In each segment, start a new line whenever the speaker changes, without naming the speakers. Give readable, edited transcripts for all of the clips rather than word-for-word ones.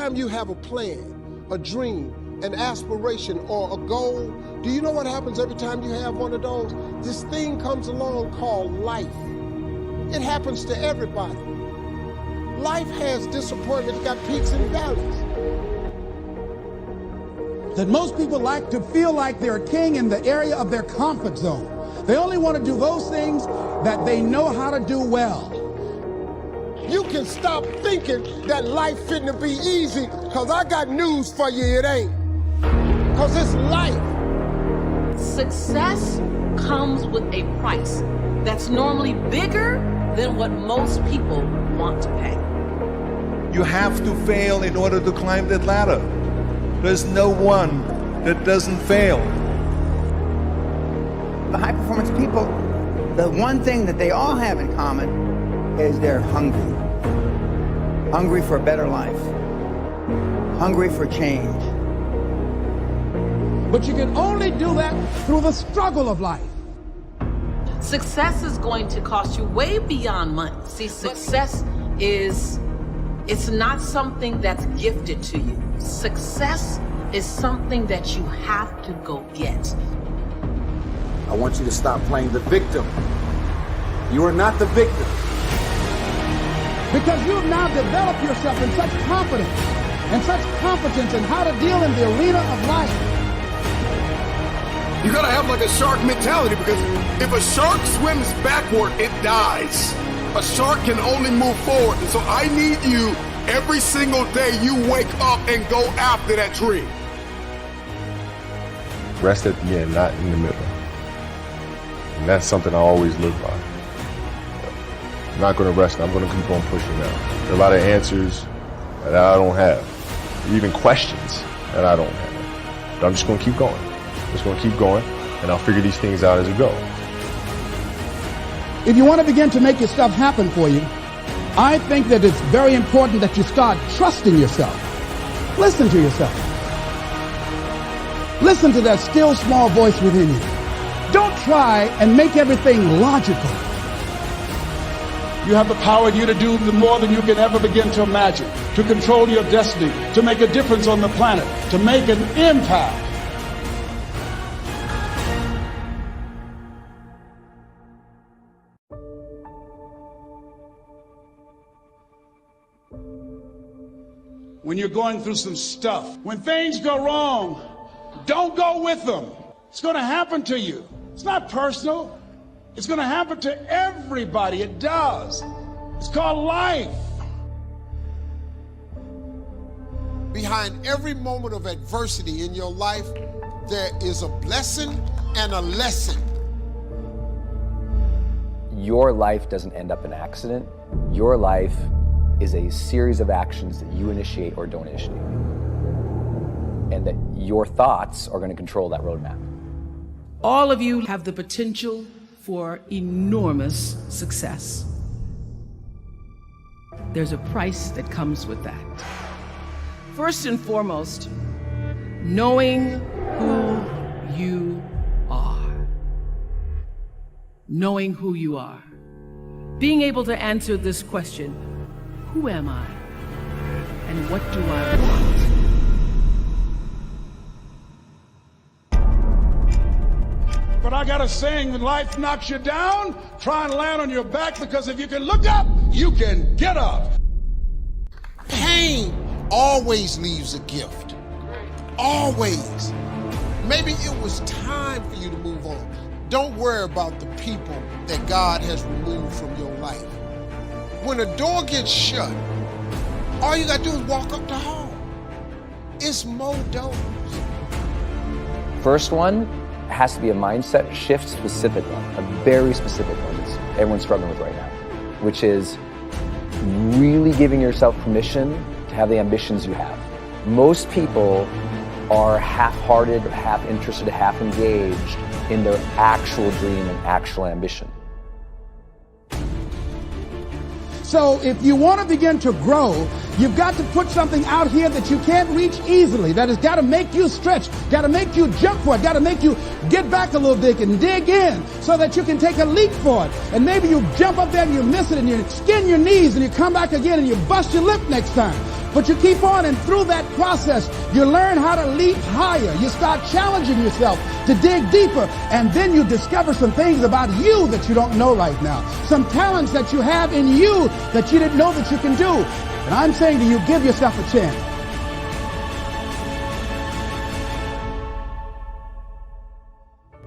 time you have a plan, a dream, an aspiration, or a goal, do you know what happens every time you have one of those? This thing comes along called life. It happens to everybody. Life has disappointment, it's got peaks and valleys.
That most people like to feel like they're a king in the area of their comfort zone. They only want to do those things that they know how to do well.
You can stop thinking that life fitting to be easy, because I got news for you, it ain't. Because it's life.
Success comes with a price that's normally bigger than what most people want to pay.
You have to fail in order to climb that ladder. There's no one that doesn't fail.
The high-performance people, the one thing that they all have in common is they're hungry. Hungry for a better life. Hungry for change.
But you can only do that through the struggle of life.
Success is going to cost you way beyond money. See, success it's not something that's gifted to you. Success is something that you have to go get.
I want you to stop playing the victim. You are not the victim.
Because you have now developed yourself in such confidence and such competence in how to deal in the arena of life.
You gotta have like a shark mentality, because if a shark swims backward, it dies. A shark can only move forward. And so I need you every single day you wake up and go after that dream.
Rest at the end, not in the middle. And that's something I always live by. I'm not going to rest. I'm going to keep on pushing now. There are a lot of answers that I don't have, even questions that I don't have. But I'm just going to keep going. Just going to keep going, and I'll figure these things out as it goes.
If you want to begin to make your stuff happen for you, I think that it's very important that you start trusting yourself. Listen to yourself. Listen to that still small voice within you. Don't try and make everything logical.
You have the power in you to do more than you can ever begin to imagine, to control your destiny, to make a difference on the planet, to make an impact. When you're going through some stuff, when things go wrong, don't go with them. It's going to happen to you. It's not personal. It's going to happen to everybody. It does. It's called life.
Behind every moment of adversity in your life, there is a blessing and a lesson.
Your life doesn't end up an accident. Your life is a series of actions that you initiate or don't initiate. And that your thoughts are going to control that roadmap.
All of you have the potential for enormous success. There's a price that comes with that. First and foremost, knowing who you are. Knowing who you are. Being able to answer this question, who am I? And what do I want?
But I got a saying, when life knocks you down, try and land on your back, because if you can look up, you can get up.
Pain always leaves a gift. Always. Maybe it was time for you to move on. Don't worry about the people that God has removed from your life. When a door gets shut, all you gotta do is walk up the hall. It's more doors.
First one has to be a mindset shift, specific one, a very specific one that everyone's struggling with right now, which is really giving yourself permission to have the ambitions you have. Most people are half-hearted, half interested, half engaged in their actual dream and actual ambition.
So if you want to begin to grow, you've got to put something out here that you can't reach easily, that has got to make you stretch, got to make you jump for it, got to make you get back a little bit and dig in so that you can take a leap for it. And maybe you jump up there and you miss it and you skin your knees and you come back again and you bust your lip next time. But you keep on, and through that process, you learn how to leap higher. You start challenging yourself to dig deeper, and then you discover some things about you that you don't know right now. Some talents that you have in you that you didn't know that you can do. And I'm saying to you, give yourself a chance.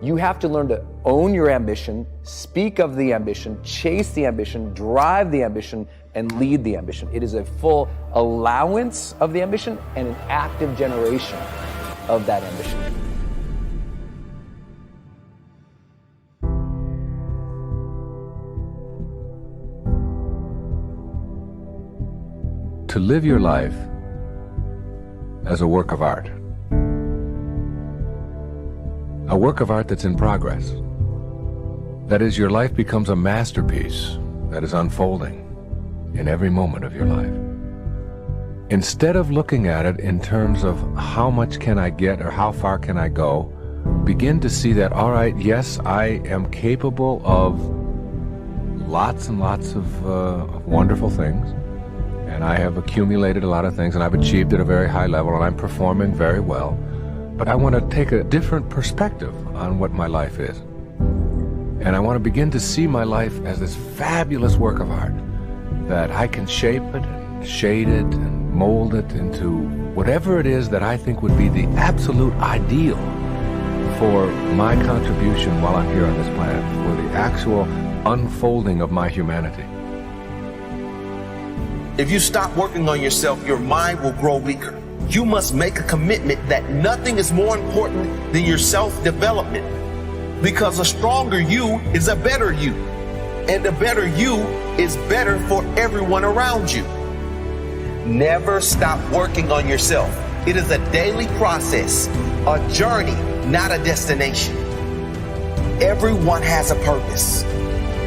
You have to learn to own your ambition, speak of the ambition, chase the ambition, drive the ambition, and lead the ambition. It is a full allowance of the ambition and an active generation of that ambition.
To live your life as a work of art. A work of art that's in progress. That is, your life becomes a masterpiece that is unfolding in every moment of your life. Instead of looking at it in terms of how much can I get or how far can I go, begin to see that, all right, yes, I am capable of lots and lots of wonderful things, and I have accumulated a lot of things, and I've achieved at a very high level, and I'm performing very well. But I want to take a different perspective on what my life is. And I want to begin to see my life as this fabulous work of art that I can shape it and shade it and mold it into whatever it is that I think would be the absolute ideal for my contribution while I'm here on this planet, for the actual unfolding of my humanity.
If you stop working on yourself, your mind will grow weaker. You must make a commitment that nothing is more important than your self-development, because a stronger you is a better you, and a better you is better for everyone around you. Never stop working on yourself. It is a daily process, a journey, not a destination. Everyone has a purpose,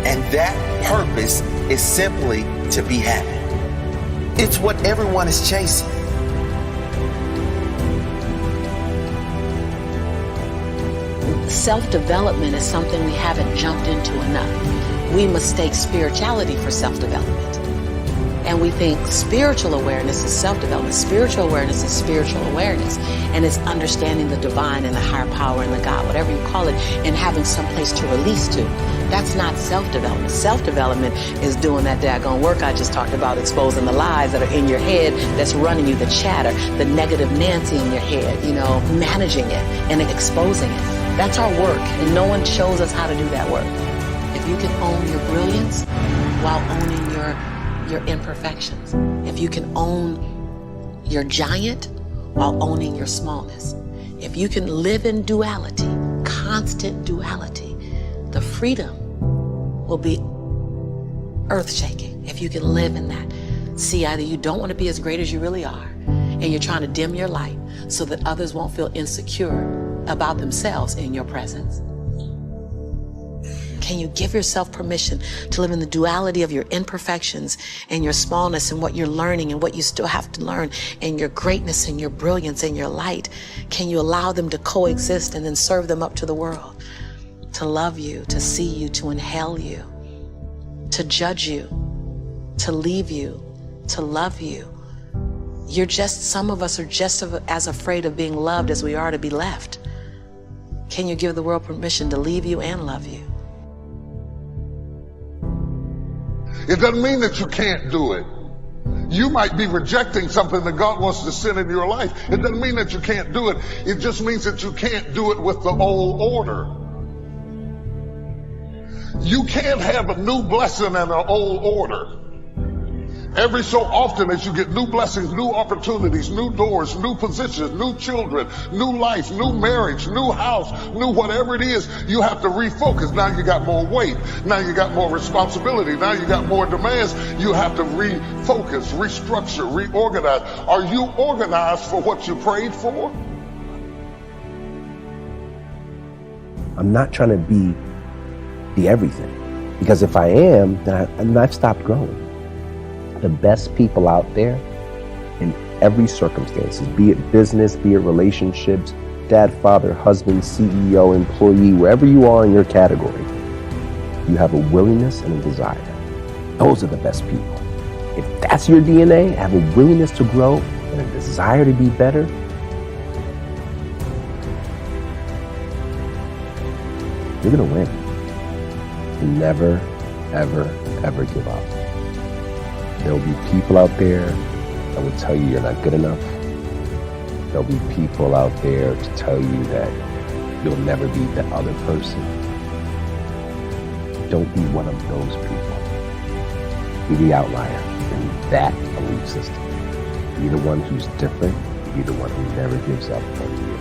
and that purpose is simply to be happy. It's what everyone is chasing.
Self-development is something we haven't jumped into enough. We mistake spirituality for self-development. And we think spiritual awareness is self-development. Spiritual awareness is spiritual awareness. And it's understanding the divine and the higher power and the God, whatever you call it, and having some place to release to. That's not self-development. Self-development is doing that daggone work I just talked about, exposing the lies that are in your head that's running you, the chatter, the negative Nancy in your head, managing it and exposing it. That's our work, and no one shows us how to do that work. If you can own your brilliance while owning your imperfections, if you can own your giant while owning your smallness, if you can live in duality, constant duality, the freedom will be earth-shaking if you can live in that. See, either you don't want to be as great as you really are, and you're trying to dim your light so that others won't feel insecure about themselves in your presence. Can you give yourself permission to live in the duality of your imperfections and your smallness and what you're learning and what you still have to learn and your greatness and your brilliance and your light? Can you allow them to coexist and then serve them up to the world? To love you, to see you, to inhale you, to judge you, to leave you, to love you. Some of us are just as afraid of being loved as we are to be left. Can you give the world permission to leave you and love you?
It doesn't mean that you can't do it. You might be rejecting something that God wants to send into your life. It doesn't mean that you can't do it. It just means that you can't do it with the old order. You can't have a new blessing and an old order. Every so often as you get new blessings, new opportunities, new doors, new positions, new children, new life, new marriage, new house, new whatever it is, you have to refocus. Now you got more weight. Now you got more responsibility. Now you got more demands. You have to refocus, restructure, reorganize. Are you organized for what you prayed for?
I'm not trying to be the everything, because if I am, then I've stopped growing. The best people out there in every circumstance, be it business, be it relationships, dad, father, husband, CEO, employee, wherever you are in your category, you have a willingness and a desire. Those are the best people. if that's your DNA, have a willingness to grow and a desire to be better, you're going to win. Never, ever, ever give up. There'll be people out there that will tell you you're not good enough. There'll be people out there to tell you that you'll never be the other person. Don't be one of those people. Be the outlier in that belief system. Be the one who's different. Be the one who never gives up on you.